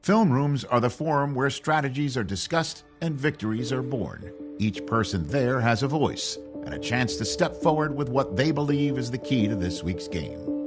Film rooms are the forum where strategies are discussed and victories are born. Each person there has a voice and a chance to step forward with what they believe is the key to this week's game.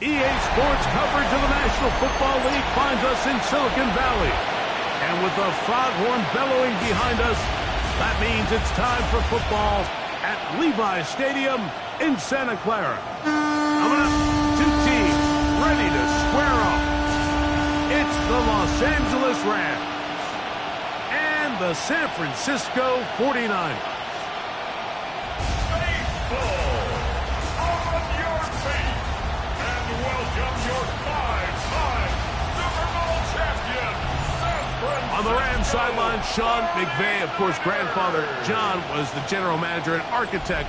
EA Sports coverage of the National Football League finds us in Silicon Valley. And with the foghorn bellowing behind us, that means it's time for football at Levi's Stadium in Santa Clara. Coming up, two teams ready to square off. It's the Los Angeles Rams and the San Francisco 49ers. On the Rams sideline, Sean McVay, of course, grandfather John, was the general manager and architect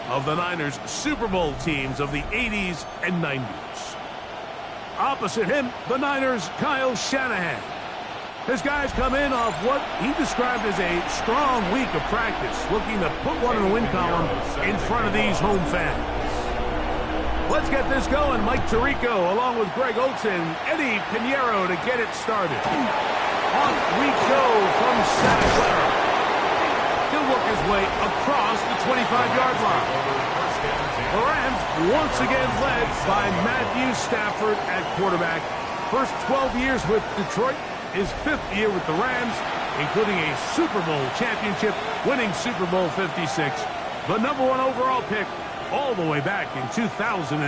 of the Niners' Super Bowl teams of the 80s and 90s. Opposite him, the Niners' Kyle Shanahan. His guys come in off what he described as a strong week of practice, looking to put one in the win column in front of these home fans. Let's get this going. Mike Tirico, along with Greg Olson, Eddie Pinheiro to get it started. Off we go from Santa Clara. He'll work his way across the 25-yard line. The Rams once again led by Matthew Stafford at quarterback. First 12 years with Detroit, his 5th year with the Rams, including a Super Bowl championship, winning Super Bowl 56. the #1 overall pick all the way back in 2009.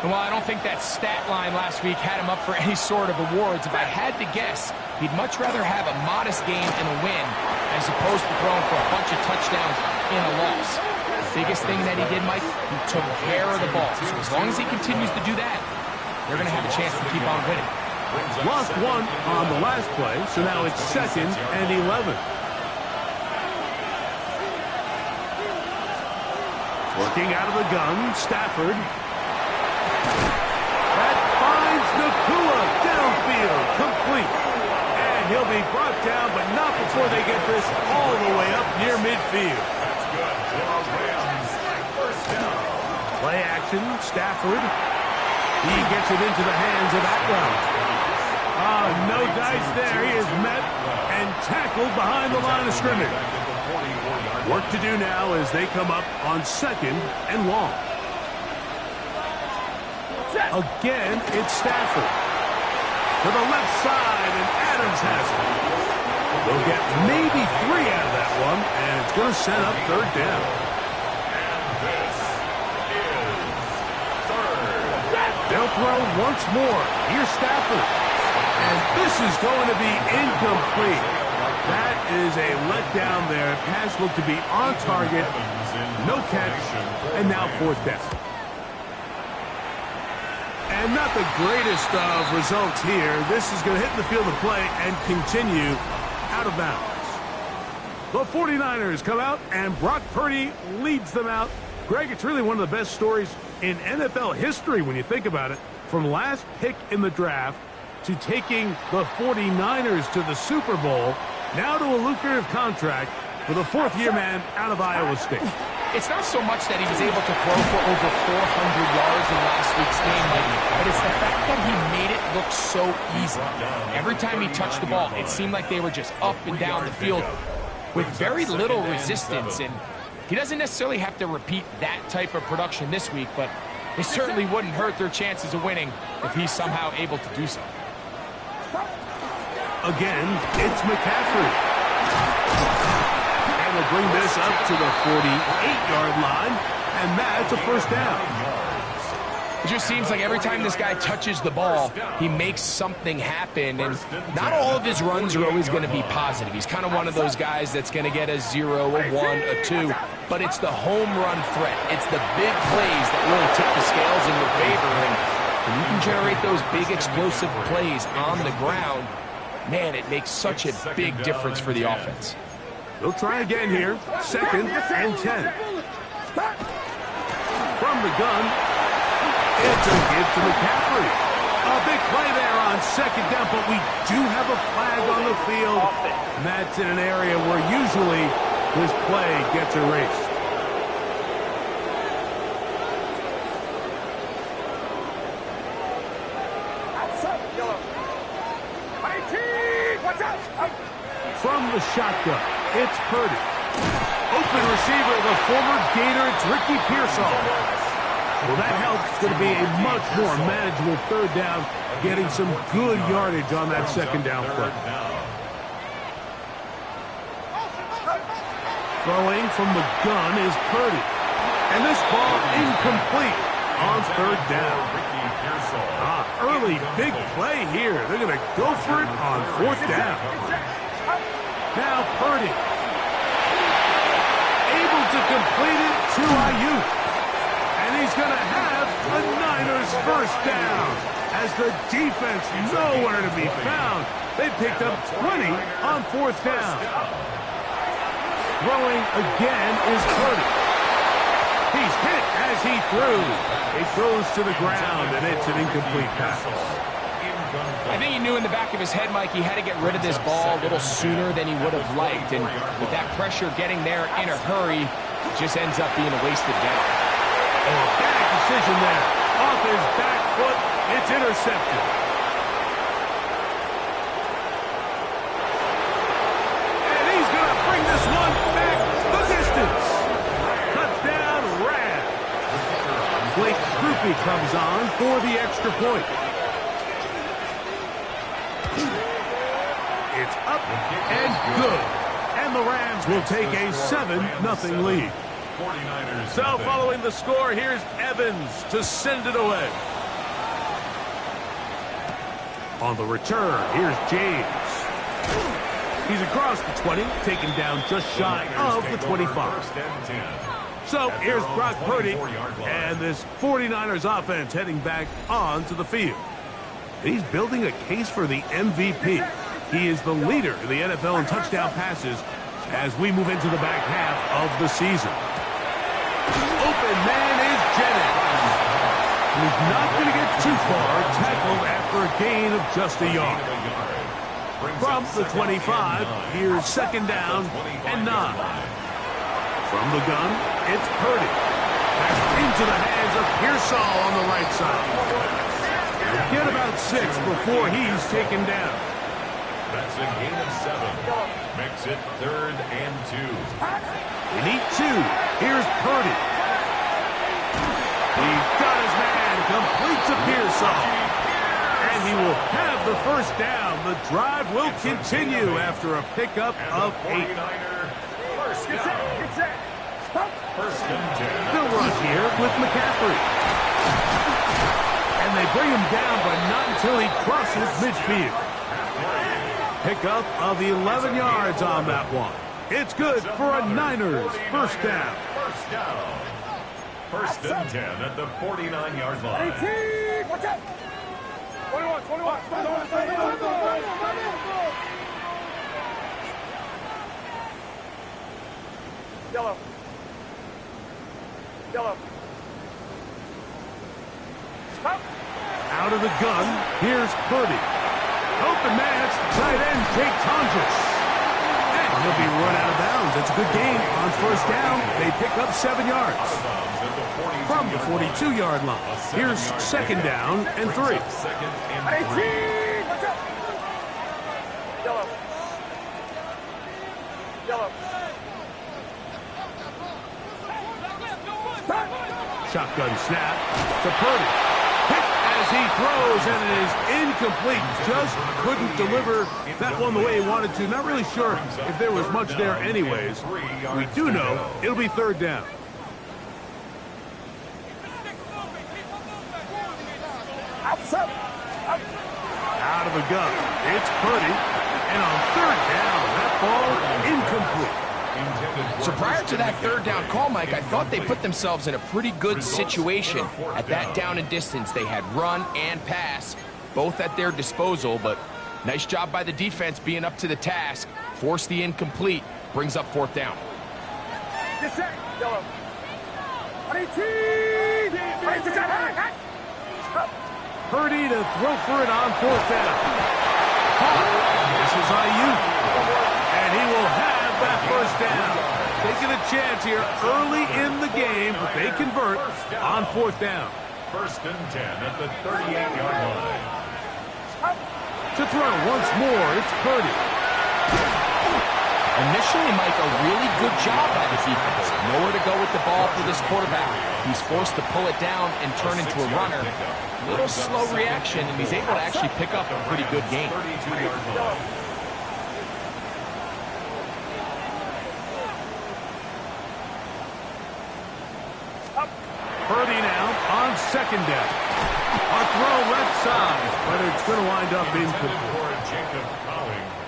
And while I don't think that stat line last week had him up for any sort of awards, if I had to guess, he'd much rather have a modest game and a win as opposed to throwing for a bunch of touchdowns in a loss. The biggest thing that he did, Mike, he took care of the ball. So as long as he continues to do that, they're going to have a chance to keep on winning. Lost one on the last play, so now it's 2nd and 11. Working out of the gun, Stafford. That finds Nakua downfield, complete. And he'll be brought down, but not before they get this all the way up near midfield. Play action, Stafford. He gets it into the hands of Atwell. Oh, no dice there. He is met and tackled behind the line of scrimmage. Work to do now as they come up on 2nd and long. Again, it's Stafford. To the left side, and Adams has it. They'll get maybe 3 out of that one, and it's going to set up 3rd down. They'll throw once more. Here's Stafford. And this is going to be incomplete. That is a letdown there. Pass looked to be on target. No catch. And now 4th down. And not the greatest of results here. This is going to hit the field of play and continue out of bounds. The 49ers come out, and Brock Purdy leads them out. Greg, it's really one of the best stories in NFL history when you think about it. From last pick in the draft to taking the 49ers to the Super Bowl, now to a lucrative contract with a 4th-year man out of Iowa State. It's not so much that he was able to throw for over 400 yards in last week's game, Mike, but it's the fact that he made it look so easy. Every time he touched the ball, it seemed like they were just up and down the field with very little resistance. And he doesn't necessarily have to repeat that type of production this week, but it certainly wouldn't hurt their chances of winning if he's somehow able to do so. Again, it's McCaffrey. And we'll bring this up to the 48-yard line, and that's a 1st down. It just seems like every time this guy touches the ball, he makes something happen, and not all of his runs are always going to be positive. He's kind of one of those guys that's going to get a 0, a 1, a 2, but it's the home run threat. It's the big plays that really tip the scales in your favor, and when you can generate those big explosive plays on the ground, man, it makes such a big difference for the offense. They'll try again here. 2nd and 10. From the gun, it's a give to McCaffrey. A big play there on 2nd down, but we do have a flag on the field. And that's in an area where usually this play gets erased. From the shotgun, it's Purdy. Open receiver, the former Gator, it's Ricky Pearsall. Well, that helps. It's going to be a much more manageable 3rd down, getting some good yardage on that 2nd down play. Throwing from the gun is Purdy. And this ball incomplete on 3rd down. Early big play here. They're going to go for it on 4th down. Now Purdy, able to complete it to Ayuk. And he's going to have the Niners' 1st down. As the defense nowhere to be found. They picked up 20 on 4th down. Throwing again is Purdy. He's hit as he throws. It goes to the ground, and it's an incomplete pass. I think he knew in the back of his head, Mike, he had to get rid of this ball a little sooner than he would have liked. And with that pressure getting there in a hurry, it just ends up being a wasted down. Oh, a bad decision there. Off his back foot, it's intercepted. And he's going to bring this one back the distance. Touchdown, Rams. Blake Grupe comes on for the extra point. It's up and good. And the Rams will take a 7-0 lead. So following the score, here's Evans to send it away. On the return, here's James. He's across the 20, taken down just shy of the 25. So here's Brock Purdy, and this 49ers offense heading back onto the field. He's building a case for the MVP. He is the leader in the NFL in touchdown passes as we move into the back half of the season. Open man is Jennings. He's not going to get too far, tackled after a gain of just a yard. From the 25, here's second down and 9. From the gun, it's Purdy. Passed into the hands of Pearsall on the right side. Get about 6 before he's taken down. That's a gain of 7. Makes it 3rd and 2. They need 2. Here's Purdy. He's got his man. Completes a Pearsall. And he will have the first down. The drive will continue after a pickup of 8. First and 10. They'll run here with McCaffrey. And they bring him down, but not until he crosses midfield. Pickup of 11 yards on that one. It's good for a Niners first down. First and 10 at the 49-yard line. 18, watch out. 21. Yellow. Stop. Out of the gun, here's Purdy. Open man, it's the tight end, Jake Tonjes. And he'll be run out of bounds. It's a good game on first down. They pick up 7 yards. From the 42-yard line, here's second down and 3. 18, watch out. Yellow. Shotgun snap to Purdy. Hit as he throws, and it is incomplete. Just couldn't deliver that one the way he wanted to. Not really sure if there was much there anyways. We do know it'll be third down. Out of the gun, it's Purdy. And on third down, that ball incomplete. So prior to that third down call, Mike, I thought they put themselves in a pretty good situation. At that down and distance, they had run and pass, both at their disposal, but nice job by the defense being up to the task. Force the incomplete, brings up fourth down. Purdy to throw for it on fourth down. This is Ayuk, and he will have that first down. Taking a chance here early in the game, but they convert on fourth down. First and 10 at the 38-yard line. To throw once more, it's Purdy. Initially, Mike, a really good job by the defense. Nowhere to go with the ball for this quarterback. He's forced to pull it down and turn into a runner. A little slow reaction, and he's able to actually pick up a pretty good game. 32-yard line. Purdy now on second down. A throw left side, but it's going to wind up incomplete.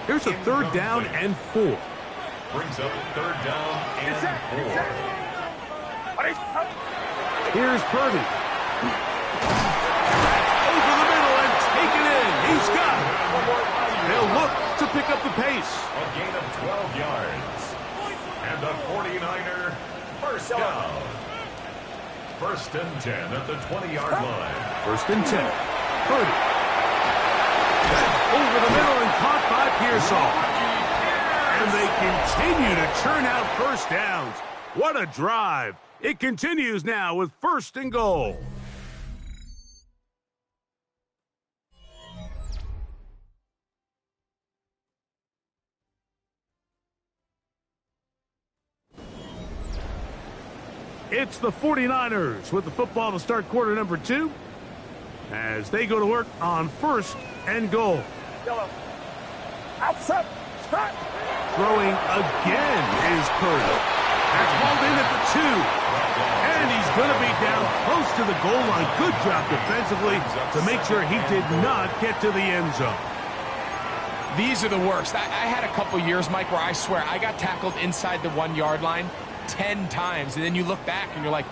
Here's a third down and 4. Brings up third down and 4. Here's Purdy. Over the middle and taken in. He's got it. They'll look to pick up the pace. A gain of 12 yards. And the 49er first down. First and 10 at the 20-yard line. First and 10. Purdy. Over the middle and caught by Pearsall. And they continue to churn out first downs. What a drive. It continues now with first and goal. It's the 49ers with the football to start quarter number 2 as they go to work on first and goal. Outside. Start. Throwing again is Purdy. That's hauled in at the 2. And he's going to be down close to the goal line. Good job defensively to make sure he did not get to the end zone. These are the worst. I had a couple years, Mike, where I swear I got tackled inside the 1-yard line 10 times. And then you look back and you're like,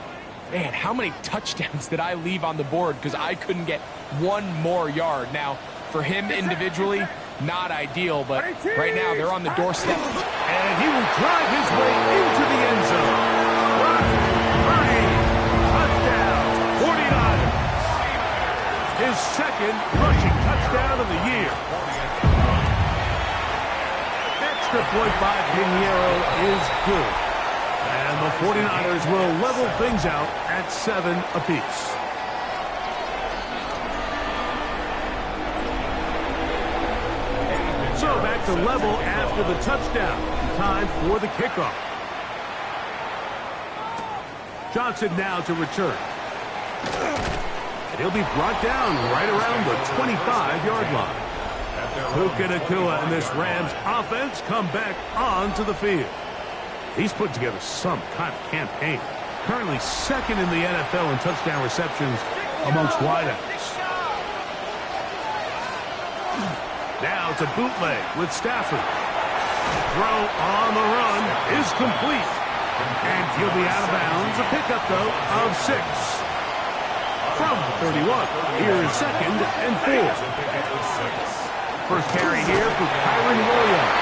man, how many touchdowns did I leave on the board because I couldn't get one more yard? Now, for him individually, not ideal, but right now they're on the doorstep. And he will drive his way into the end zone. Touchdown, 49ers. His second rushing touchdown of the year. Extra point by Pinheiro is good. And the 49ers will level things out at 7 apiece. So back to level after the touchdown. Time for the kickoff. Johnson now to return. And he'll be brought down right around the 25-yard line. Puka Nacua and this Rams offense come back onto the field. He's put together some kind of campaign. Currently second in the NFL in touchdown receptions amongst wideouts. Now to bootleg with Stafford. Throw on the run is complete. And he'll be out of bounds. A pickup, though, of 6. From the 31. Here's 2nd and 4. First carry here for Kyren Williams.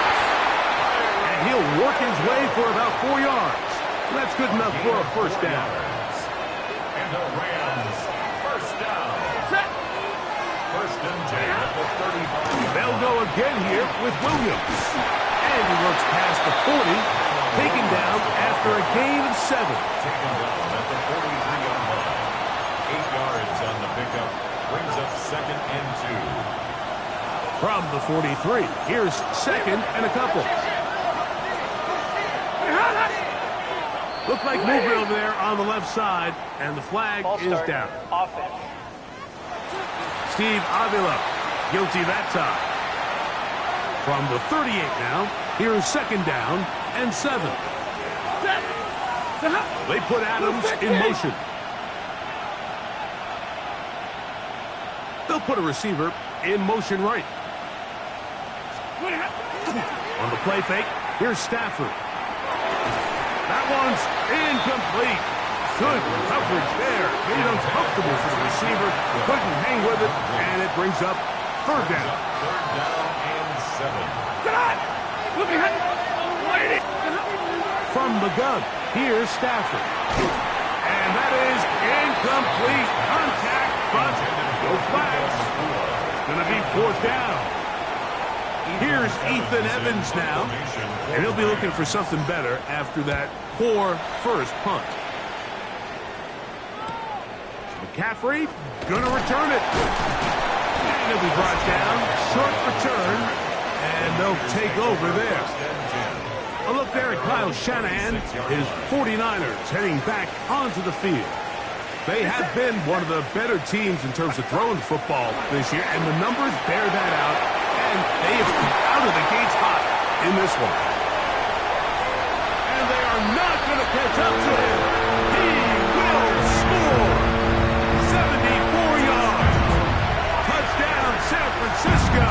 And he'll work his way for about 4 yards. That's good enough for a first down. And the Rams, first down. First and 10 at the 35. They'll go again here with Williams. And he works past the 40, taken down after a gain of 7. Taken down at the 43-yard line. 8 yards on the pickup. Brings up 2nd and 2. From the 43, here's 2nd and a couple. Looked like movement over there on the left side, and the flag is down. Steve Avila, guilty that time. From the 38 now, here's 2nd down and 7. They put Adams in motion. They'll put a receiver in motion right. On the play fake, here's Stafford. That one's incomplete. Good coverage there. Made it uncomfortable for the receiver. Couldn't hang with it, and it brings up 3rd down. 3rd down and 7. From the gun, here's Stafford. And that is incomplete. Contact, but no flags. It's going to be 4th down. Here's Ethan Evans now, and he'll be looking for something better after that poor first punt. McCaffrey gonna return it. And he'll be brought down. Short return, and they'll take over there. A look there at Kyle Shanahan. His 49ers heading back onto the field. They have been one of the better teams in terms of throwing the football this year, and the numbers bear that out. And they have come out of the gates hot in this one. And they are not going to catch up to him. He will score. 74 yards. Touchdown, San Francisco.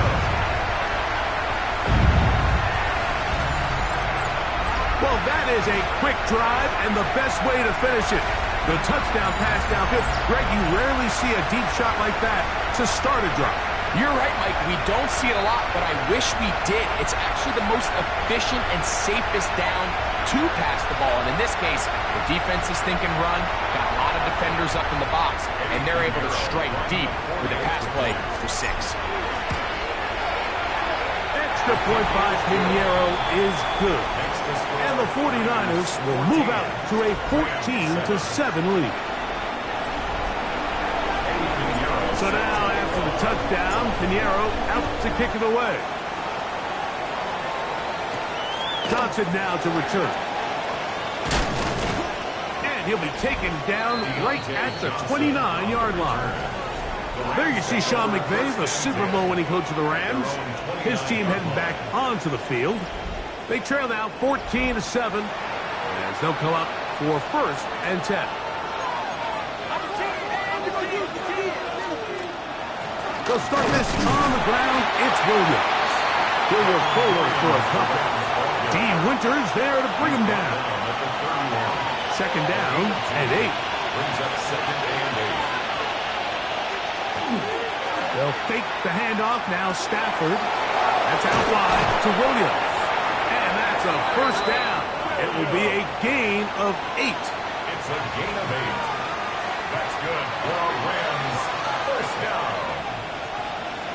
Well, that is a quick drive and the best way to finish it. The touchdown pass downfield. Greg, you rarely see a deep shot like that to start a drive. You're right, Mike. We don't see it a lot, but I wish we did. It's actually the most efficient and safest down to pass the ball. And in this case, the defense is thinking run, got a lot of defenders up in the box, and they're able to strike deep with a pass play for 6. Extra point by Pinheiro is good. And the 49ers will move out to a 14-7 lead. So now, after the touchdown, Pinheiro out to kick it away. Johnson now to return. And he'll be taken down right at the 29-yard line. There you see Sean McVay, the Super Bowl winning coach of the Rams. His team heading back onto the field. They trail now 14-7 as they'll come up for 1st and 10. They'll start this on the ground. It's Williams. He'll work forward for a couple. D. Winters there to bring him down. 2nd down and 8. Brings up 2nd and 8. They'll fake the handoff now. Stafford. That's out wide to Williams. And that's a 1st down. It will be a gain of 8. It's a gain of 8. That's good for a Rams 1st down.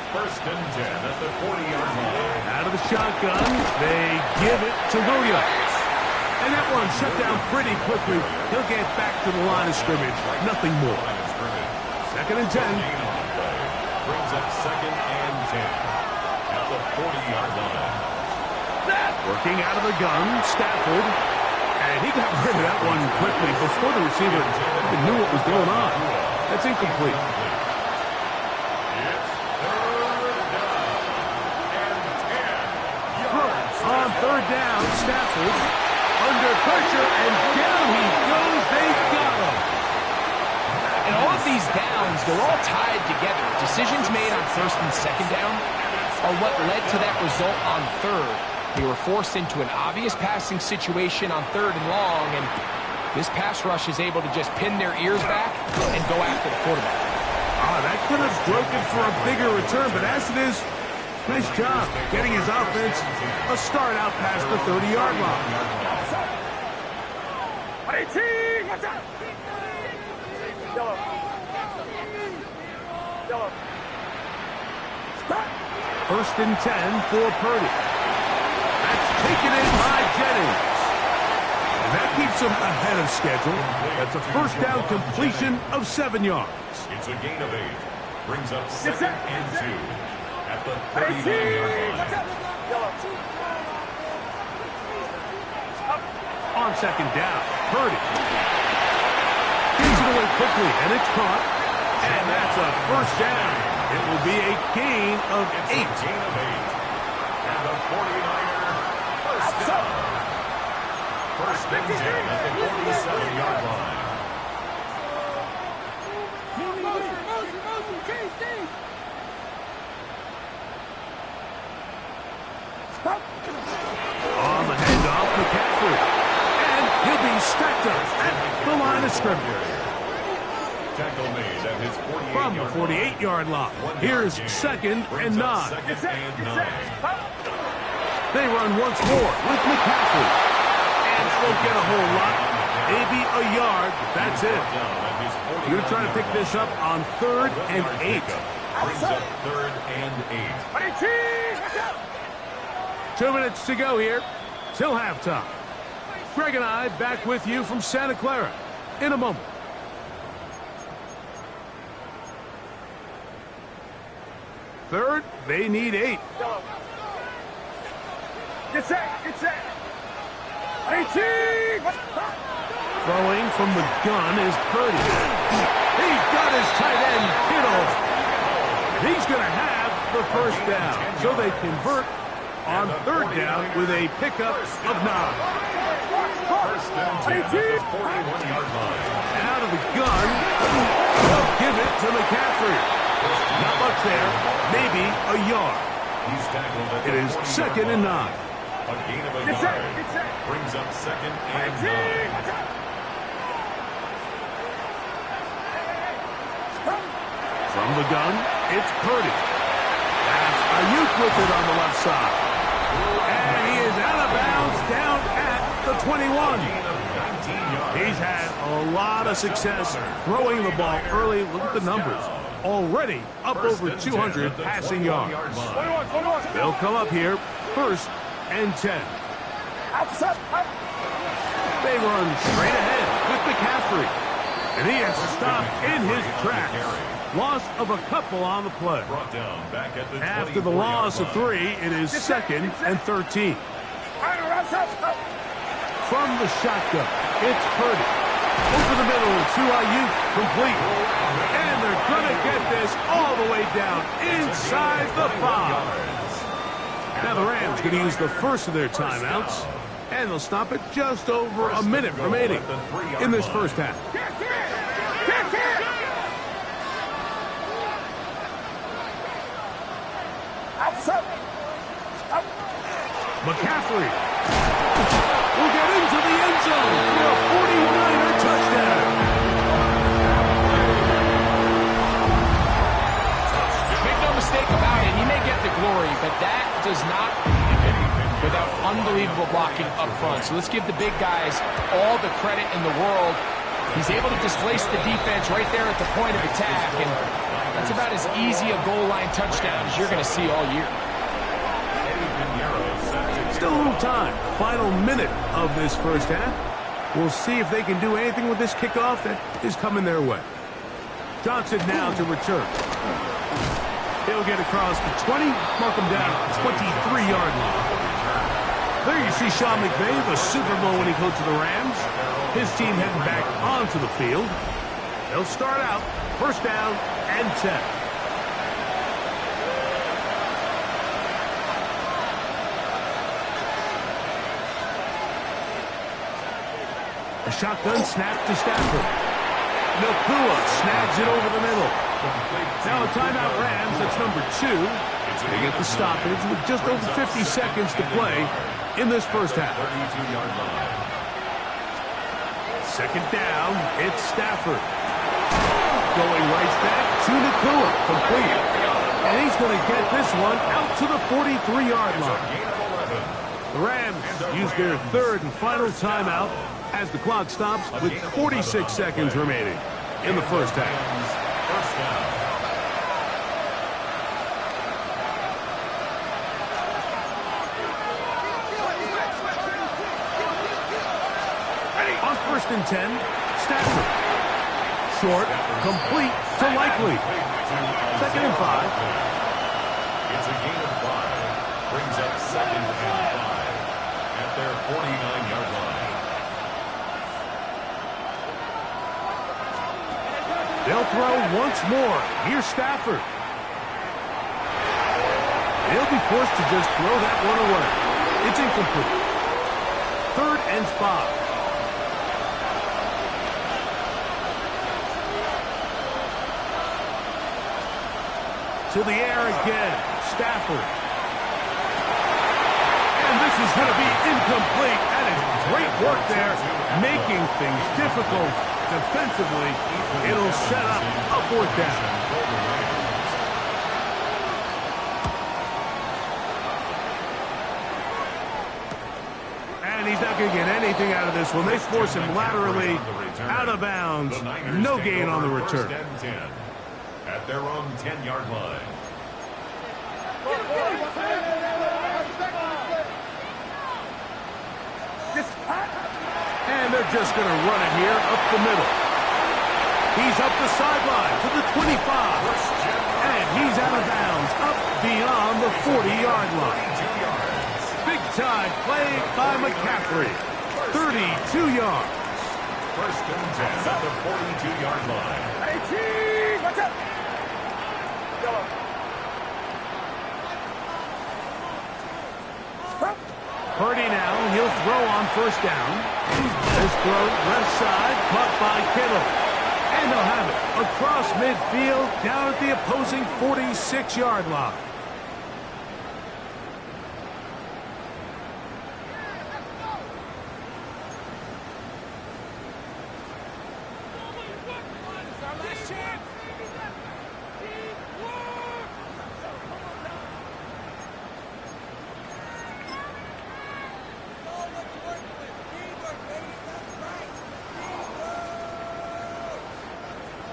1st and 10 at the 40-yard line. Out of the shotgun, they give it to Williams. And that one shut down pretty quickly. He'll get back to the line of scrimmage. Nothing more. 2nd and 10. Brings up 2nd and 10 at the 40-yard line. Working out of the gun, Stafford. And he got rid of that one quickly before the receiver even knew what was going on. That's incomplete. It's 3rd down and 10. On 3rd down, Stafford. Under pressure, and down he goes. They got him. And all of these downs, they're all tied together. Decisions made on 1st and 2nd down are what led to that result on 3rd. They were forced into an obvious passing situation on 3rd and long, and this pass rush is able to just pin their ears back and go after the quarterback. That could have broken for a bigger return, but as it is, nice job getting his offense a start out past the 30-yard line. Watch out! Yellow. Yellow. Stop! 1st and 10 for Purdy. That's taken in by Jennings. And that keeps him ahead of schedule. That's a 1st down completion of 7 yards. It's a gain of 8. Brings up 2nd and 2 at the 39-yard line. On 2nd down, Purdy. Gives it away quickly, and it's caught. And that's a 1st down. It will be a gain of 8. It's a gain of 8. And the 49er 1st down. 1st and 10 at the 47-yard line. On the handoff, McCaffrey. And he'll be stacked up at the line of scrimmage. Tackle made at his 48-yard From the 48-yard line. Here's 2nd and 9. 2nd and 9. They run once more with McCaffrey. And that won't get a whole lot. Maybe a yard, but that's it. You're going to try to pick this up on 3rd and 8. Brings up 3rd and 8. 2 minutes to go here till halftime. Greg and I back with you from Santa Clara in a moment. Third, they need 8. Get set! Get set! 18! Throwing from the gun is Purdy. He's got his tight end, Kittle. He's going to have the 1st down. So they convert on 3rd down with a pickup of 9. 1st and 10 at the 41-yard line. Out of the gun, they'll give it to McCaffrey. Not much there, maybe a yard. He's tackled at It the is 40-yard 2nd and 9. line. A gain of a yard. Brings up 2nd and 9. From the gun, it's Purdy. That's Ayuk with it on the left side. And he is out of bounds down at the 21. He's had a lot of success throwing the ball early. Look at the numbers. Already up over 200 passing yards. 21. They'll come up here 1st and 10. They run straight ahead with McCaffrey. And he is stopped in his tracks. Loss of a couple on the play. Brought down back at the After the loss of 3, it is 2nd and 13. From the shotgun, it's Purdy. Over the middle to Ayuk, complete. And they're going to get this all the way down inside the 5. Now the Rams going to use the first of their timeouts. And they'll stop it just over a minute remaining in this first half. McCaffrey will get into the end zone for a 49er touchdown. Make no mistake about it, he may get the glory, but that does not happen without unbelievable blocking up front. So let's give the big guys all the credit in the world. He's able to displace the defense right there at the point of attack, and that's about as easy a goal line touchdown as you're going to see all year. Still a little time. Final minute of this first half. We'll see if they can do anything with this kickoff that is coming their way. Johnson now to return. He'll get across the 20, mark him down at the 23-yard line. There you see Sean McVay, the Super Bowl when he coached the Rams. His team heading back onto the field. They'll start out first down and 10. A shotgun snap to Stafford. Nakua snags it over the middle. Now a timeout Rams, that's number 2. They get the stoppage with just over 50 seconds to play in this first half. Second down, it's Stafford. Going right back to Nakua, complete. And he's going to get this one out to the 43-yard line. The Rams use their third and final timeout as the clock stops with 46 seconds remaining in the first half. On first and 10, Stafford. Short, complete to Likely. Second and 5. It's a gain of 5. Brings up second and 5 at their 49-yard line. They'll throw once more. Here's Stafford. He'll be forced to just throw that one away. It's incomplete. Third and 5. To the air again. Stafford. And this is going to be incomplete. That is great work there, making things difficult. Defensively, it'll set up a fourth down. And he's not going to get anything out of this one. They force him laterally out of bounds. No gain on the return. At their own 10-yard line. And they're just going to run it here up the middle. He's up the sideline to the 25. And he's out of bounds up beyond the 40-yard line. Big time play by McCaffrey. 32 yards. First and 10 at the 42-yard line. 18! Watch out! Purdy now, he'll throw on first down. This throw left side, caught by Kittle. And they'll have it across midfield, down at the opposing 46-yard line.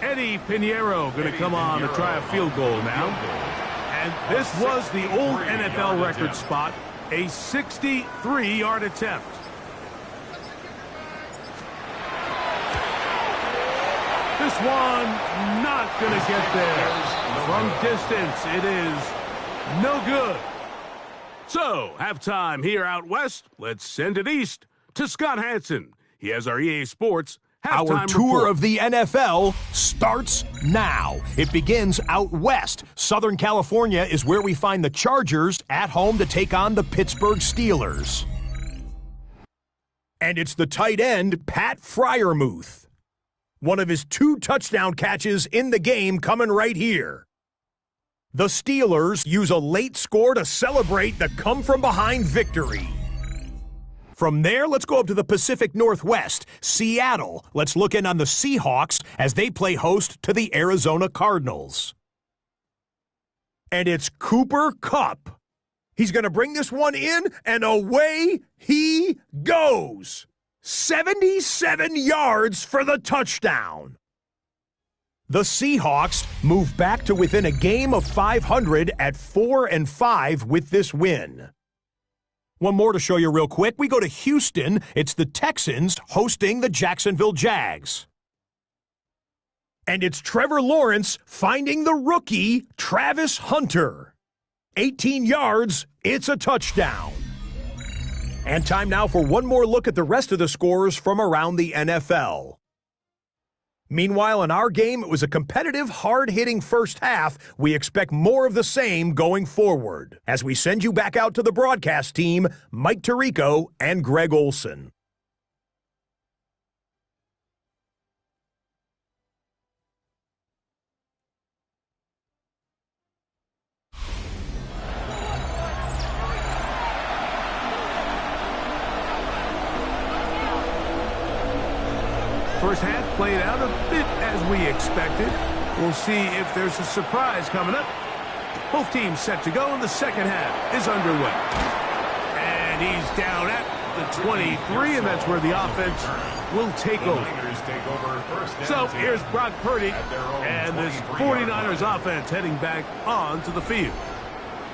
Eddie Pinheiro going to come on to try a field goal now. And this was the old NFL record spot, a 63-yard attempt. This one not going to get there. From distance, it is no good. So, halftime here out west. Let's send it east to Scott Hansen. He has our EA Sports Our tour of the NFL starts now. It begins out west. Southern California is where we find the Chargers at home to take on the Pittsburgh Steelers. And it's the tight end, Pat Freiermuth. One of his 2 touchdown catches in the game coming right here. The Steelers use a late score to celebrate the come-from-behind victory. From there, let's go up to the Pacific Northwest, Seattle. Let's look in on the Seahawks as they play host to the Arizona Cardinals. And it's Cooper Kupp. He's going to bring this one in, and away he goes. 77 yards for the touchdown. The Seahawks move back to within a game of 500 at 4-5 with this win. One more to show you real quick. We go to Houston. It's the Texans hosting the Jacksonville Jags. And it's Trevor Lawrence finding the rookie, Travis Hunter. 18 yards, it's a touchdown. And time now for one more look at the rest of the scores from around the NFL. Meanwhile, in our game, it was a competitive, hard-hitting first half. We expect more of the same going forward. As we send you back out to the broadcast team, Mike Tirico and Greg Olson. First half played out a bit as we expected. We'll see if there's a surprise coming up. Both teams set to go, and the second half is underway. And he's down at the 23, and that's where the offense will take over. So here's Brock Purdy and this 49ers offense heading back onto the field.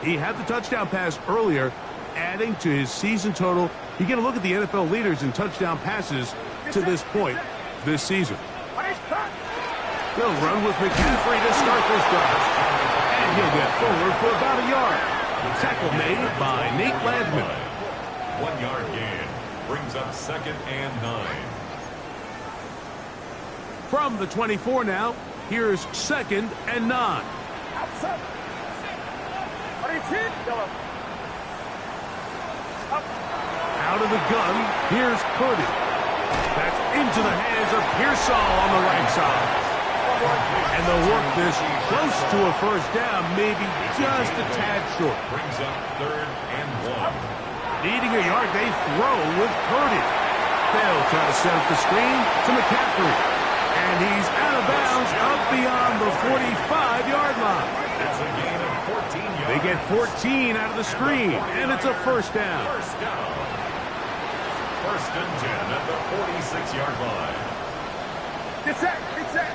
He had the touchdown pass earlier, adding to his season total. You get a look at the NFL leaders in touchdown passes to this point this season. They'll run with McCaffrey to start this drive. And he'll get forward for about a yard. Tackle made by Nate Landman. 1 yard gain brings up 2nd and 9. From the 24 now, here's 2nd and 9. Out of the gun, here's Purdy. That's into the hands of Pearsall on the right side. And they'll work this close to a first down, maybe just a tad short. Brings up 3rd and 1. Needing a yard, they throw with Purdy. They'll try to set up the screen to McCaffrey. And he's out of bounds up beyond the 45-yard line. That's a gain of 14 yards. They get 14 out of the screen, and it's a first down. First down. 1st and 10 at the 46-yard line. Get set. Get set.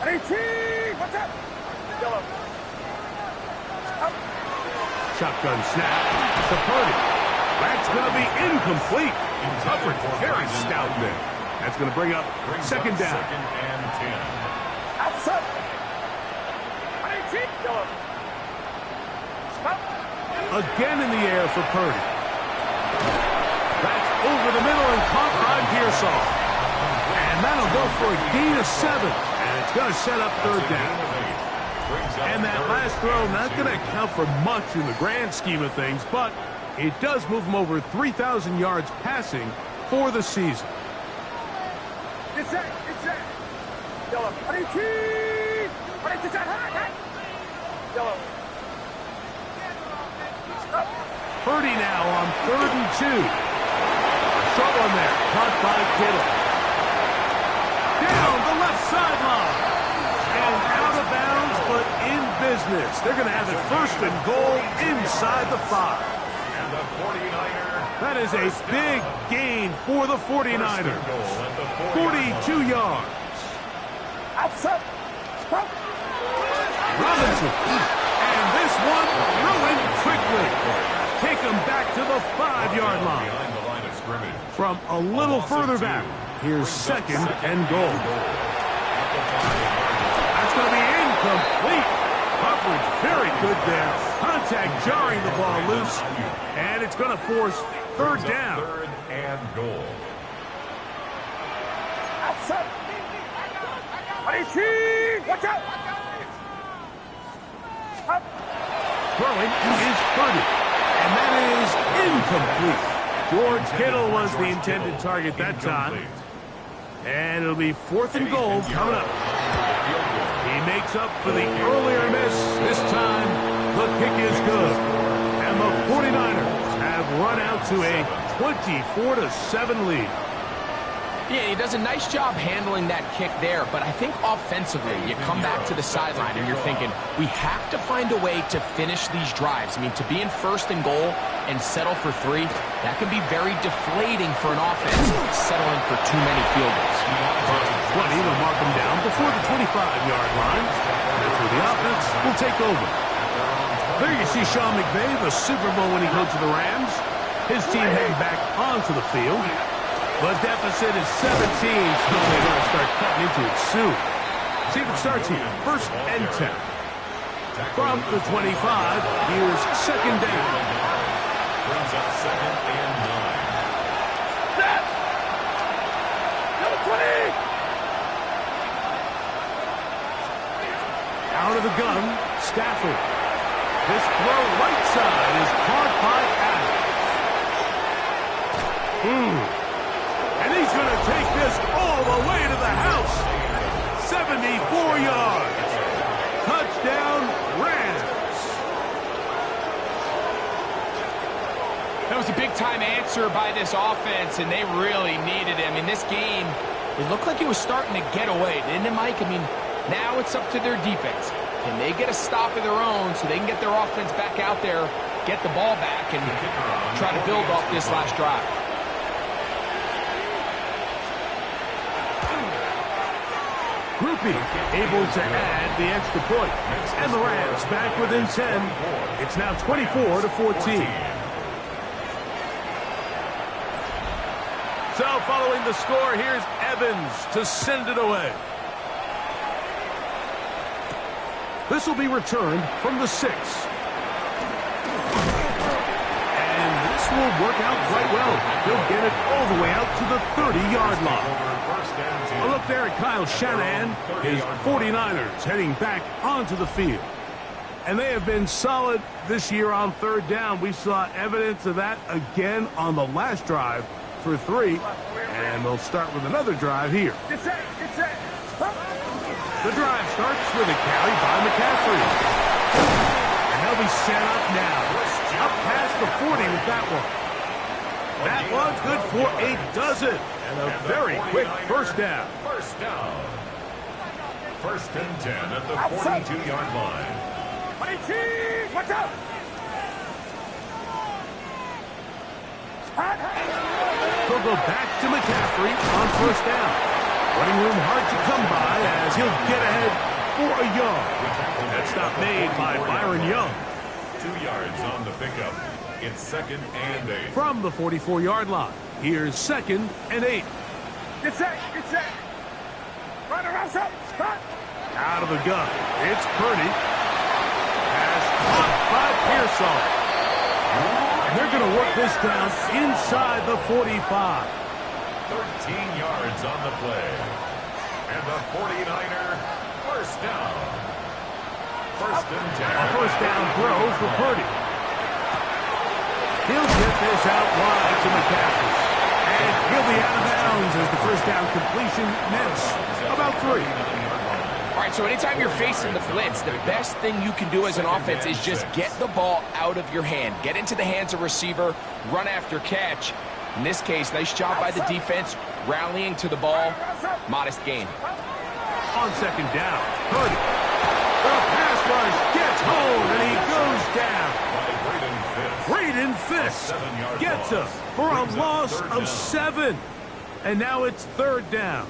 18. What's up? Yellow. Shotgun snap to Purdy. That's going to be incomplete. Coverage very stout there. That's going to bring up second down. 2nd and 10. Outside. 18. Yellow. Again in the air for Purdy. That's over the middle and caught by Pearsall. And that'll go for a gain of 7. And it's going to set up 3rd down. And that last throw, not going to count for much in the grand scheme of things, but it does move him over 3,000 yards passing for the season. Get set. Get set. Yellow. 18. 18. Yellow. Purdy now on 3rd and 2. Short one there, caught by Kittle. Down the left sideline. And out of bounds, but in business. They're going to have it 1st and goal inside the 5. And the 49er. That is a big gain for the 49ers. 42 yards. Outside. Stop. Robinson. And this one ruined quickly. Take them back to the 5-yard line. Behind the line of scrimmage. From a little further back, here's 2nd and goal. That's going to be incomplete. Coverage very good there. Contact jarring the ball loose. And it's going to force 3rd down. 3rd and goal. Outside. 18. Watch out. Up. Throwing is Purdy. And that is incomplete. George Kittle was the intended target that time. And it'll be 4th and goal coming up. He makes up for the earlier miss. This time, the kick is good. And the 49ers have run out to a 24-7 lead. Yeah, he does a nice job handling that kick there, but I think offensively, you come back to the sideline and you're thinking, we have to find a way to finish these drives. I mean, to be in 1st and goal and settle for 3, that can be very deflating for an offense, settling for too many field goals. 20 will mark them down before the 25-yard line. That's where the offense will take over. There you see Sean McVay, the Super Bowl winning coach of the Rams. His team heading back onto the field. The deficit is 17, so they're going to start cutting into it soon. See if it starts here. 1st and 10. From the 25, here's 2nd down. Brings up 2nd and 9. Snap! Number 20! Out of the gun, Stafford. This throw right side is caught by Adams. And he's going to take this all the way to the house. 74 yards. Touchdown, Rams. That was a big-time answer by this offense, and they really needed it. I mean, this game, it looked like it was starting to get away, didn't it, Mike? I mean, now it's up to their defense. Can they get a stop of their own so they can get their offense back out there, get the ball back, and try to build off this last drive? Groupie able to add the extra point. And the Rams back within 10. It's now 24-14. So following the score, here's Evans to send it away. This will be returned from the 6. And this will work out quite well. He'll get it all the way out to the 30-yard line. A look there at Kyle Shanahan, his 49ers heading back onto the field. And they have been solid this year on 3rd down. We saw evidence of that again on the last drive for 3. And they'll start with another drive here. Get set! Get set! The drive starts with a carry by McCaffrey. And they'll be set up now. Up past the 40 with that one. That one's good for a dozen. And a very quick 1st down. 1st down. 1st and 10 at the 42-yard line. Watch out! He'll go back to McCaffrey on 1st down. Running room hard to come by as he'll get ahead for a yard. That stop made by Byron Young. 2 yards on the pickup. It's 2nd and 8. From the 44-yard line, here's 2nd and 8. Get set! Get set! Run around, stop! Out of the gun, it's Purdy. Pass caught by Pearsall. And they're going to work this down inside the 45. 13 yards on the play. And the 49er 1st down. 1st and 10. A 1st down throw for Purdy. He'll get this out wide to McCaffrey. And he'll be out of bounds as the 1st down completion nets about 3. All right, so anytime you're facing the blitz, the best thing you can do as an offense is just get the ball out of your hand. Get into the hands of receiver, run after catch. In this case, nice job by the defense, rallying to the ball. Modest gain. On 2nd down, Purdy. The pass rush gets home, and he goes down. Braden Fisk gets him for a loss of 7. And now it's 3rd down.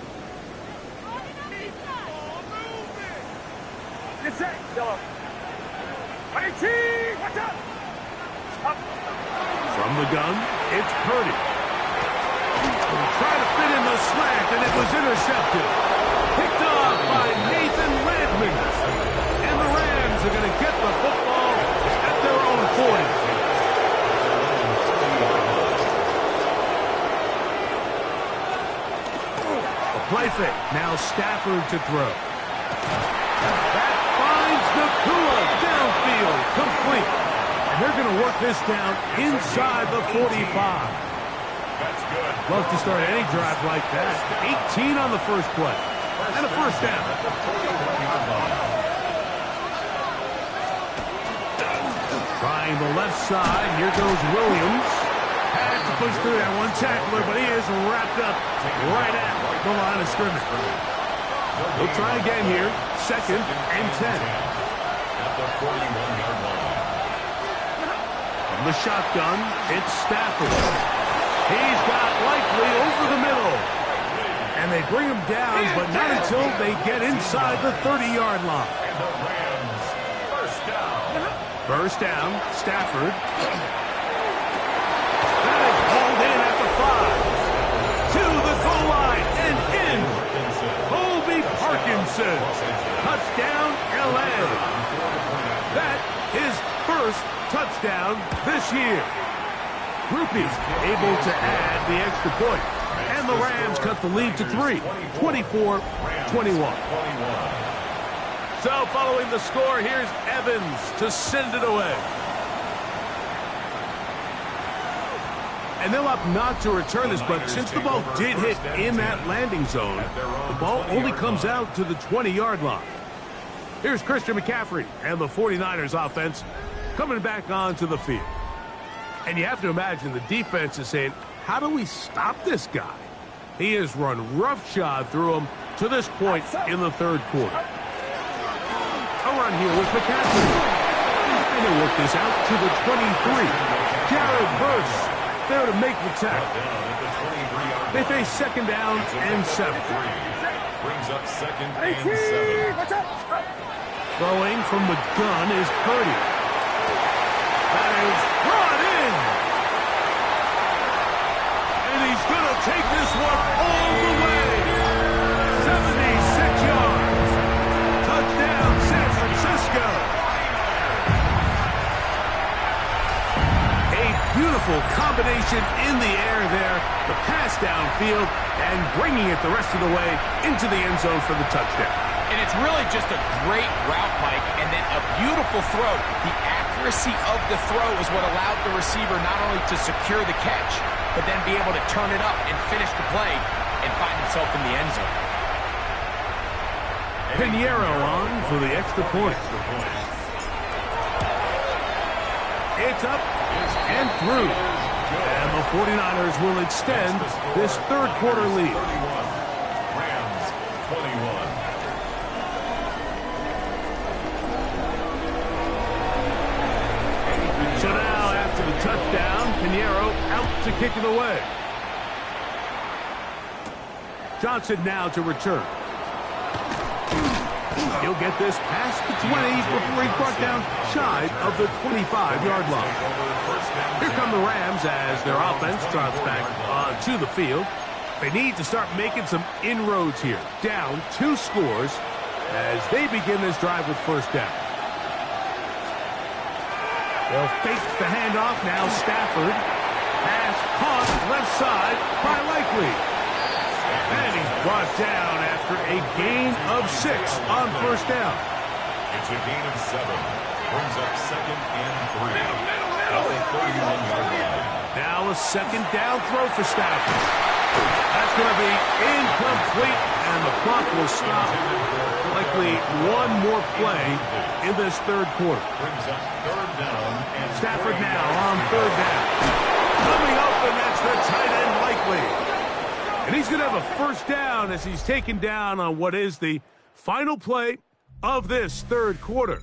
Get set! Yellow. 18! Watch out! Up. From the gun, it's Purdy. Trying to fit in the slant, and it was intercepted. Picked off by Nathan Redmond. And the Rams are going to get the football at their own 40. Play fake. Now Stafford to throw. That finds Nakua downfield, complete. And they're going to work this down inside the 45. That's good. Love to start any drive like that. 18 on the first play. And a first down. At the 41-yard line. Trying the left side. Here goes Williams. Had to push through that one tackler, but he is wrapped up right at the line of scrimmage. We'll try again here. 2nd and 10. At the 41-yard line. From the shotgun, it's Stafford. He's got Likely over the middle. And they bring him down, but not until they get inside the 30-yard line. And the Rams, first down. First down, Stafford. That is hauled in at the 5. To the goal line and in. Colby Parkinson. Touchdown, L.A. That is first touchdown this year. Groupies able to add the extra point. And the Rams cut the lead to 3, 24-21. So following the score, here's Evans to send it away. And they'll opt not to return this, but since the ball did hit in that landing zone, the ball only comes out to the 20-yard line. Here's Christian McCaffrey and the 49ers offense coming back onto the field. And you have to imagine the defense is saying, how do we stop this guy? He has run roughshod through him to this point in the third quarter. A run here with McCaffrey. And they work this out to the 23. Jared Verse there to make the tackle. They face 2nd down and 7. Brings up 2nd and 7. Throwing from the gun is Purdy. That is brought in. And he's going to take this one all the way. 76 yards. Touchdown, San Francisco. A beautiful combination in the air there. The pass downfield and bringing it the rest of the way into the end zone for the touchdown. And it's really just a great route, Mike, and then a beautiful throw. The accuracy of the throw is what allowed the receiver not only to secure the catch, but then be able to turn it up and finish the play and find himself in the end zone. Pinheiro on for the extra point. It's up and through. And the 49ers will extend this third quarter lead. Rams, 21. So now, after the touchdown, Pinheiro out to kick it away. Johnson now to return. He'll get this past the 20 before he's brought down shy of the 25-yard line. Here come the Rams as their offense trots back onto the field. They need to start making some inroads here. Down 2 scores as they begin this drive with first down. They'll fake the handoff. Now Stafford. Pass caught left side by Likely. And he's brought down after a gain of 6 on first down. It's a gain of 7. Brings up 2nd and 3. At the 31-yard line. Now a 2nd down throw for Stafford. That's going to be incomplete, and the clock will stop. Likely one more play in this third quarter. Brings up 3rd down. And Stafford now on 3rd down. Coming open, that's the tight end Likely. And he's going to have a first down as he's taken down on what is the final play of this third quarter.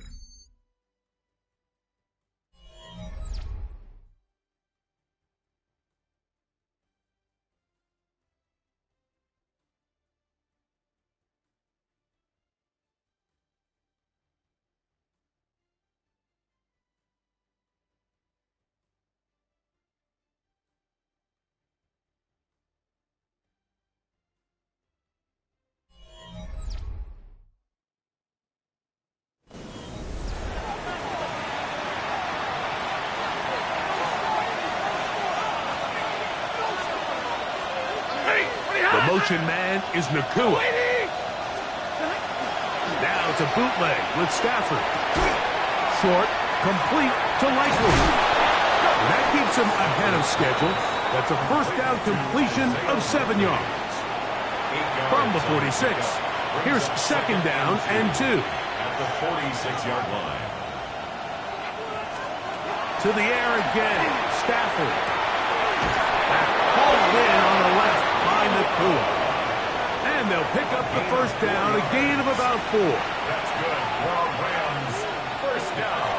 The motion man is Nakua. Now it's a bootleg with Stafford. Short, complete to Likely. That keeps him ahead of schedule. That's a first down completion of 7 yards. From the 46, here's second down and 2. At the 46-yard line. To the air again, Stafford. That's hauled in on the left by Nakua. And they'll pick up the first down, a gain of about 4. That's good for a Rams first down.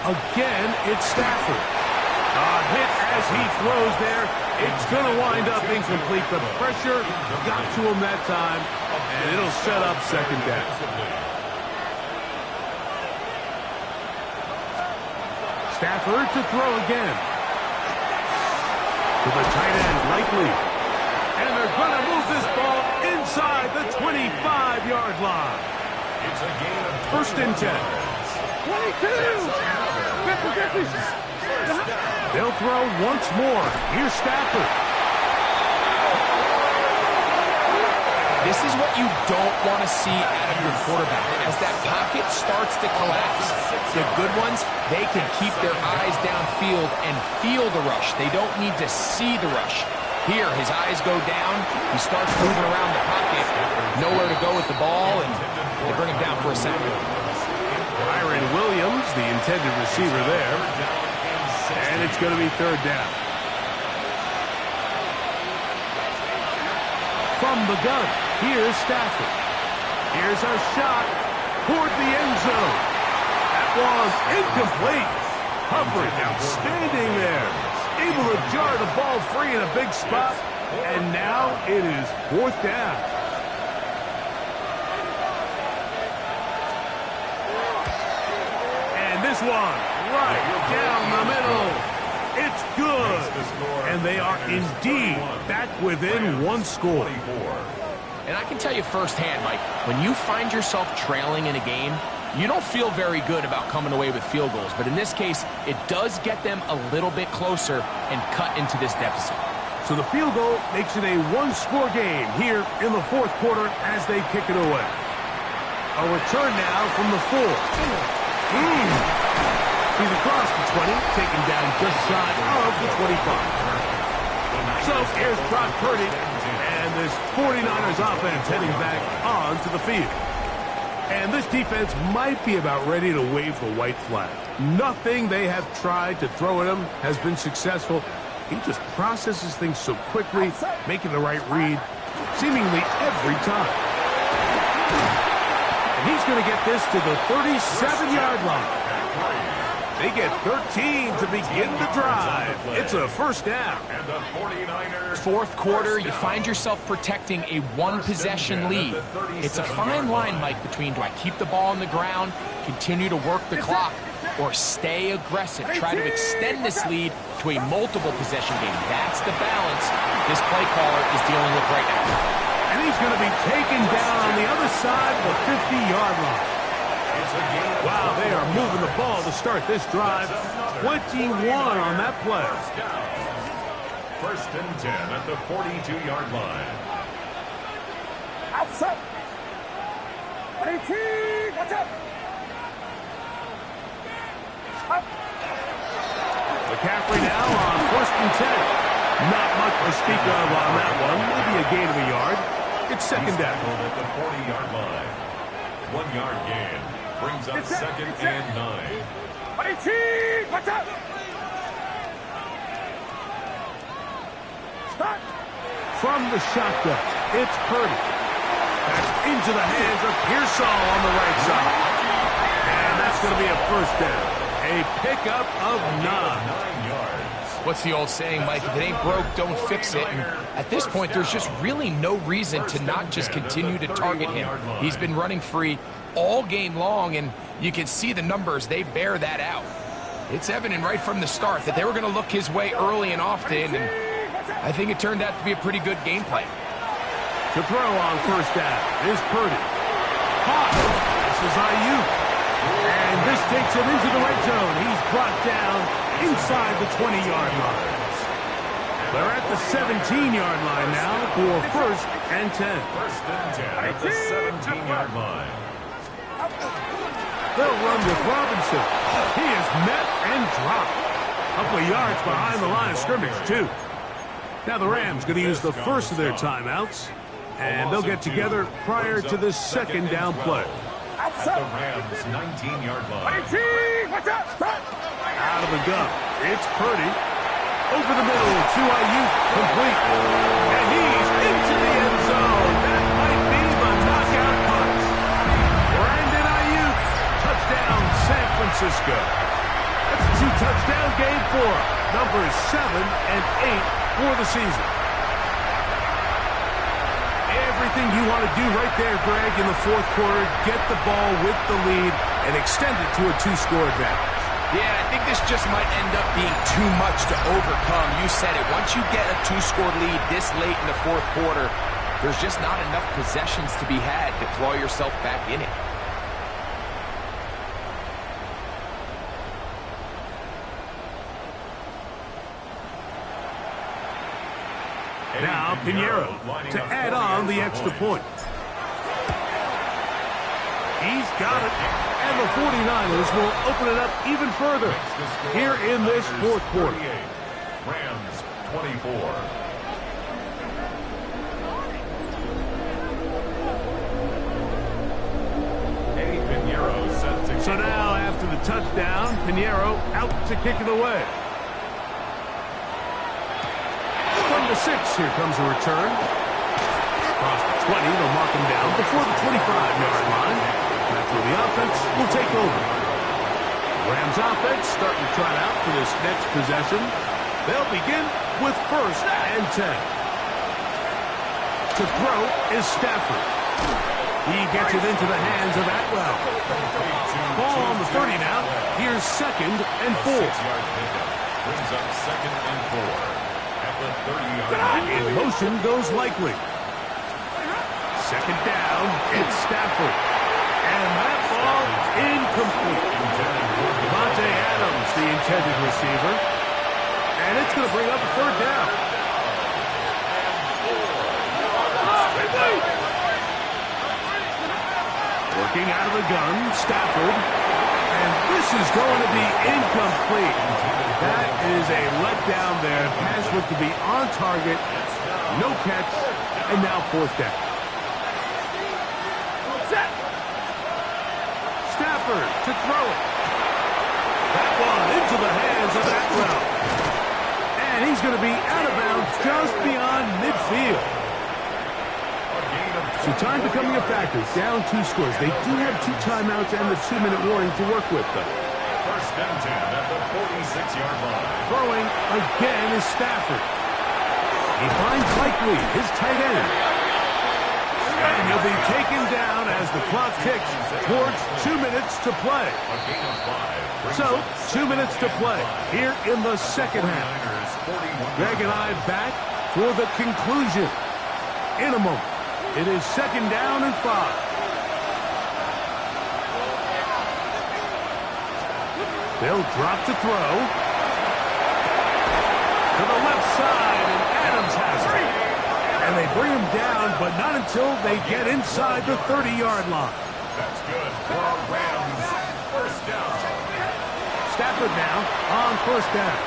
Again, it's Stafford. A hit as he throws there. It's going to wind up incomplete. The pressure got to him that time, and it'll set up second down. Stafford to throw again. To the tight end, Likely. And they're going to move this ball inside the 25-yard line. It's a gain of First and 10. 22! They'll throw once more. Here's Stafford. This is what you don't want to see out of your quarterback. As that pocket starts to collapse, the good ones, they can keep their eyes downfield and feel the rush. They don't need to see the rush. Here, his eyes go down. He starts moving around the pocket. Nowhere to go with the ball, and they bring him down for a sack. Byron Williams, the intended receiver there. And it's going to be third down. From the gun, here's Stafford. Here's a shot toward the end zone. That was incomplete. Humphrey outstanding there. Able to jar the ball free in a big spot. And now it is fourth down. And this one right down the middle. It's good. And they are indeed back within one score. And I can tell you firsthand, Mike, when you find yourself trailing in a game, you don't feel very good about coming away with field goals. But in this case, it does get them a little bit closer and cut into this deficit. So the field goal makes it a one-score game here in the fourth quarter as they kick it away. A return now from the 4. He's across the 20, taken down just shy of the 25. So here's Brock Purdy, and this 49ers offense heading back onto the field. And this defense might be about ready to wave the white flag. Nothing they have tried to throw at him has been successful. He just processes things so quickly, making the right read, seemingly every time. And he's going to get this to the 37-yard line. They get 13 to begin the drive. It's a first down. And the 49ers. Fourth quarter, you find yourself protecting a one-possession lead. It's a fine line, Mike, between do I keep the ball on the ground, continue to work the clock, or stay aggressive, try to extend this lead to a multiple-possession game. That's the balance this play caller is dealing with right now. And he's going to be taken down on the other side of the 50-yard line. Wow, they are moving the ball to start this drive. 21 on that play. First and 10 at the 42-yard line. Outside. 22. Watch out. Up. McCaffrey now on first and 10. Not much to speak of on that one. Maybe a gain of a yard. It's second down. At the 40-yard line. 1 yard gain. Brings up second and 9. 22. Watch out. Start. From the shotgun, it's Purdy. Back into the hands of Pearsall on the right side. And that's going to be a first down. A pickup of 9. 9 yards. What's the old saying, Mike? If it ain't broke, don't fix it. And at this point, there's just really no reason to not just continue to target him. He's been running free all game long, and you can see the numbers. They bear that out. It's evident right from the start that they were going to look his way early and often, and I think it turned out to be a pretty good game plan. To throw on first down is Purdy. Caught. This is Ayuk. And this takes him into the red zone. He's brought down inside the 20-yard line. They're at the 17-yard line now for first and 10. First and 10 at the 17-yard line. They'll run with Robinson. He is met and dropped. couple of yards behind the line of scrimmage, too. Now the Rams going to use the first of their timeouts, and they'll get together prior to the second down play. At the Rams' 19-yard line. Out of the gun, it's Purdy. Over the middle to Ayuk, complete. And he's into the end zone. That might be the knockout punch. Brandon Ayuk, touchdown San Francisco. That's a 2-touchdown game for him. Numbers 7 and 8 for the season. Everything you want to do right there, Greg, in the fourth quarter, get the ball with the lead and extend it to a 2-score advantage. Yeah, I think this just might end up being too much to overcome. You said it. Once you get a 2-score lead this late in the fourth quarter, there's just not enough possessions to be had to claw yourself back in it. Now Pinheiro to add on the extra point. He's got it. And the 49ers will open it up even further here in this fourth quarter. Rams 24. Eddie Pinheiro set to So now after the touchdown, Pinheiro out to kick it away. From the 6, here comes a return. Across the 20, they'll mark him down before the 25-yard line. That's where the offense will take over. Rams offense starting to trot out for this next possession. They'll begin with 1st and 10. To throw is Stafford. He gets it into the hands of Atwell. Ball on the 30 now. Here's 2nd and 4. Brings up 2nd and 4. At the 30-yard line. In motion goes Likely. 2nd down, it's Stafford. And that ball incomplete. Devontae Adams, the intended receiver. And it's going to bring up a 3rd down. Working out of the gun, Stafford. And this is going to be incomplete. That is a letdown there. Pass looked to be on target. No catch. And now 4th down. Stafford to throw it. That one into the hands of Atwell. And he's going to be out of bounds just beyond midfield. So time becoming a factor. Down 2 scores. They do have 2 timeouts and the 2-minute warning to work with, though. 1st and 10 at the 46-yard line. Throwing again is Stafford. He finds Likely, his tight end. And he'll be taken down as the clock ticks towards 2 minutes to play. So, 2 minutes to play here in the second half. Greg and I back for the conclusion in a moment. It is 2nd down and 5. They'll drop to throw. To the left side, and Adams has it. And they bring him down, but not until they get inside the 30-yard line. That's good for Rams. 1st down. Stafford now on 1st down.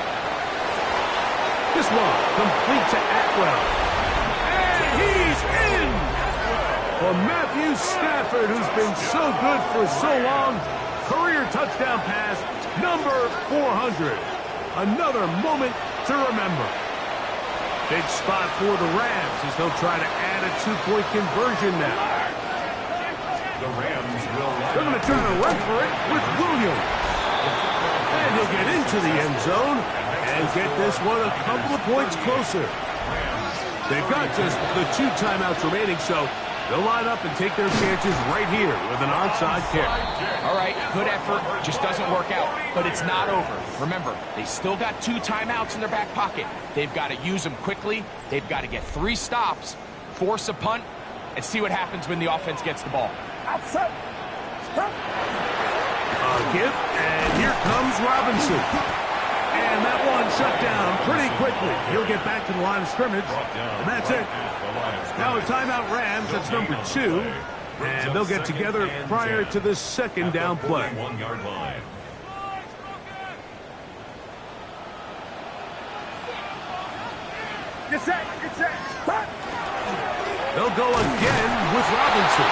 This one complete to Atwell. And he's in! For Matthew Stafford, who's been so good for so long. Career touchdown pass, number 400. Another moment to remember. Big spot for the Rams as they'll try to add a 2-point conversion now. The Rams will. They're going to try to run for it with Williams. And he'll get into the end zone and get this one a couple of points closer. They've got just the 2 timeouts remaining, so they'll line up and take their chances right here with an onside kick. All right, good effort. Just doesn't work out. But it's not over. Remember, they still got 2 timeouts in their back pocket. They've got to use them quickly. They've got to get 3 stops, force a punt, and see what happens when the offense gets the ball. A give, and here comes Robinson. And that one shut down pretty quickly. He'll get back to the line of scrimmage, and that's it. Now a timeout Rams, that's number 2. And they'll get together prior to the 2nd down play. Get set. Run. They'll go again with Robinson.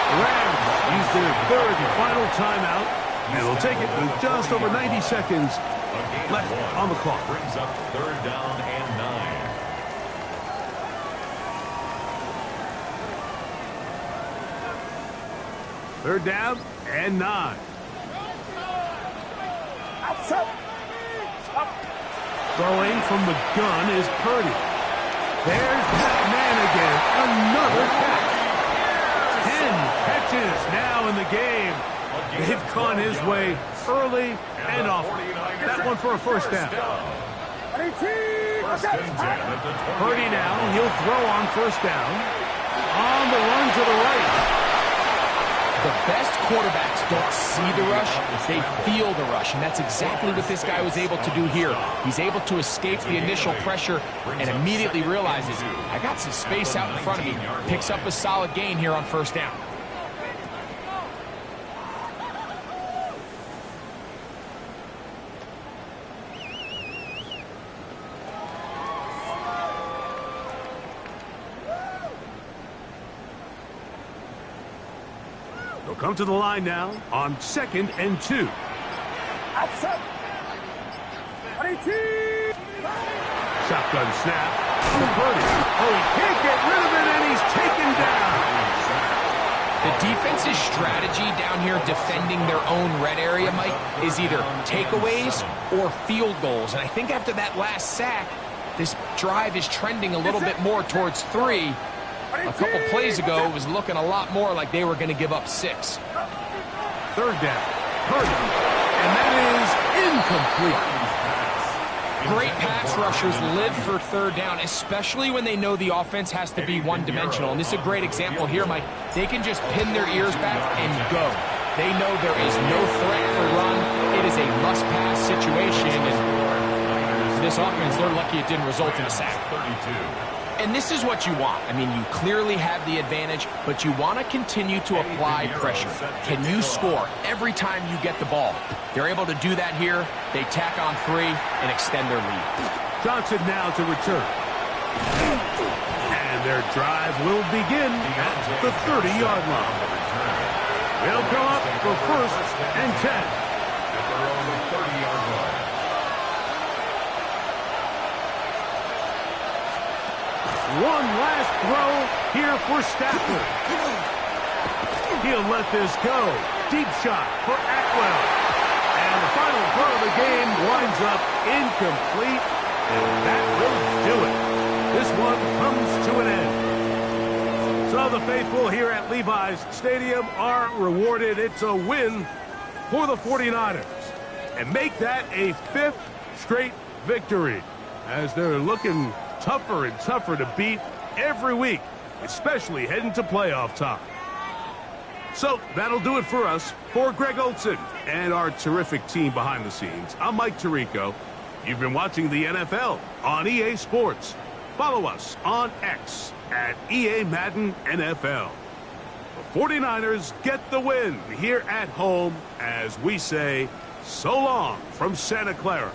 The Rams use their third and final timeout, and they'll take it with just over 90 seconds left on the clock. Brings up third down and 9. Third down and 9. Outside. Up. Throwing from the gun is Purdy. There's that man again. Another catch. 10 catches now in the game. They've gone his way early and often. That one for a first down. Purdy now, he'll throw on first down. On the run to the right. The best quarterbacks don't see the rush, they feel the rush, and that's exactly what this guy was able to do here. He's able to escape the initial pressure and immediately realizes, I got some space out in front of me. Picks up a solid gain here on first down. They'll come to the line now on 2nd and 2. Outside. Shotgun snap to Purdy. Oh, he can't get rid of it, and he's taken down. The defense's strategy down here defending their own red area, Mike, is either takeaways or field goals. And I think after that last sack, this drive is trending a little bit more towards 3. A couple plays ago, it was looking a lot more like they were going to give up 6. Third down. Purdy. And that is incomplete. Great pass rushers live for third down, especially when they know the offense has to be one-dimensional. And this is a great example here, Mike. They can just pin their ears back and go. They know there is no threat for run. It is a must-pass situation. And this offense, they're lucky it didn't result in a sack. 32. And this is what you want. I mean, you clearly have the advantage, but you want to continue to apply pressure. Can you score every time you get the ball? They're able to do that here. They tack on 3 and extend their lead. Johnson now to return. And their drive will begin at the 30-yard line. They'll come up for first and 10. At their own 30-yard line. One last throw here for Stafford. He'll let this go. Deep shot for Atwell. And the final throw of the game winds up incomplete. And that will do it. This one comes to an end. So the faithful here at Levi's Stadium are rewarded. It's a win for the 49ers. And make that a 5th straight victory as they're looking tougher and tougher to beat every week, especially heading to playoff time. So that'll do it for us. For Greg Olson and our terrific team behind the scenes, I'm Mike Tirico. You've been watching the NFL on EA Sports. Follow us on X at EA Madden NFL. The 49ers get the win here at home as we say so long from Santa Clara.